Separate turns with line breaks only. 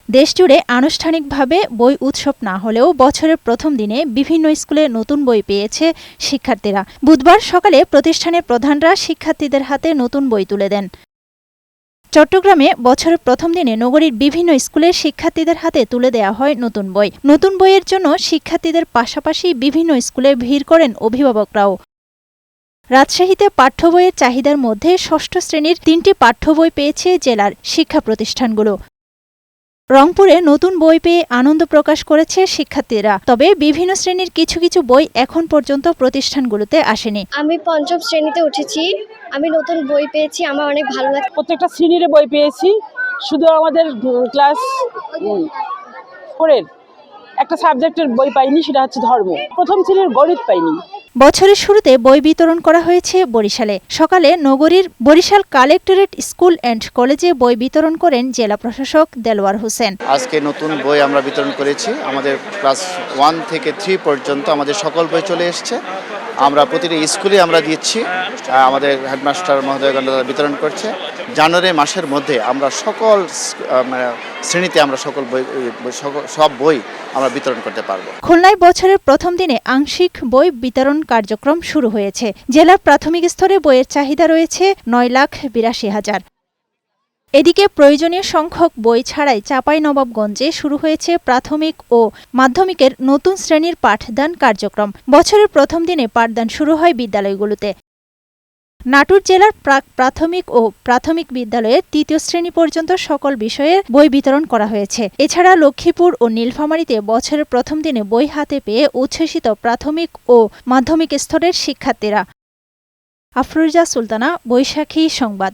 দেশজুড়ে আনুষ্ঠানিকভাবে বই উৎসব না হলেও বছরের প্রথম দিনে বিভিন্ন স্কুলে নতুন বই পেয়েছে শিক্ষার্থীরা। বুধবার সকালে প্রতিষ্ঠানের প্রধানরা শিক্ষার্থীদের হাতে নতুন বই তুলে দেন। চট্টগ্রামে বছরের প্রথম দিনে নগরীর বিভিন্ন স্কুলের শিক্ষার্থীদের হাতে তুলে দেওয়া হয় নতুন বই। নতুন বইয়ের জন্য শিক্ষার্থীদের পাশাপাশি বিভিন্ন স্কুলে ভিড় করেন অভিভাবকরাও। রাজশাহীতে পাঠ্য বইয়ের চাহিদার মধ্যে ষষ্ঠ শ্রেণীর ৩টি পাঠ্য বই পেয়েছে জেলার শিক্ষা প্রতিষ্ঠানগুলো। রংপুরে নতুন বই পেয়ে আনন্দ প্রকাশ করেছে শিক্ষার্থীরা। তবে বিভিন্ন শ্রেণীর কিছু কিছু বই এখন পর্যন্ত প্রতিষ্ঠানগুলোতে আসেনি।
আমি পঞ্চম শ্রেণীতে উঠেছি, আমি নতুন বই পেয়েছি, আমার অনেক ভালো লাগছে।
প্রত্যেকটা শ্রেণীর বই পেয়েছি, শুধু আমাদের ক্লাস 4-এর একটা সাবজেক্টের বই পাইনি, সেটা হচ্ছে ধর্ম। প্রথম শ্রেণীর গণিত পাইনি।
বছরের শুরুতে বই বিতরণ করা হয়েছে বরিশালে। সকালে নগরীর বরিশাল কালেক্টরেট স্কুল অ্যান্ড কলেজে বই বিতরণ করেন জেলা প্রশাসক দেলোয়ার হোসেন।
আজকে নতুন বই আমরা বিতরণ করেছি। আমাদের ক্লাস 1 থেকে 3 পর্যন্ত আমাদের সকল বই চলে এসেছে। আমরা প্রতিটি স্কুলে আমরা দিচ্ছি, আমাদের হেডমাস্টার মহোদয়গণ বিতরণ করছে। জানুয়ারি মাসের মধ্যে আমরা সকল শ্রেণীতে আমরা সব বই আমরা বিতরণ করতে পারবো।
খুলনায় বছরের প্রথম দিনে আংশিক বই বিতরণ কার্যক্রম শুরু হয়েছে। জেলার প্রাথমিক স্তরে বইয়ের চাহিদা রয়েছে 9,82,000। এদিকে প্রয়োজনীয় সংখ্যক বই ছাড়াই চাঁপাইনবাবগঞ্জে শুরু হয়েছে প্রাথমিক ও মাধ্যমিকের নতুন শ্রেণীর পাঠদান কার্যক্রম। বছরের প্রথম দিনে পাঠদান শুরু হয় বিদ্যালয়গুলোতে। নাটোর জেলার প্রাথমিক ও প্রাথমিক বিদ্যালয়ের 3য় শ্রেণী পর্যন্ত সকল বিষয়ের বই বিতরণ করা হয়েছে। এছাড়া লক্ষ্মীপুর ও নীলফামারীতে বছরের প্রথম দিনে বই হাতে পেয়ে উচ্ছ্বসিত প্রাথমিক ও মাধ্যমিক স্তরের শিক্ষার্থীরা। আফরোজা সুলতানা, বৈশাখী সংবাদ।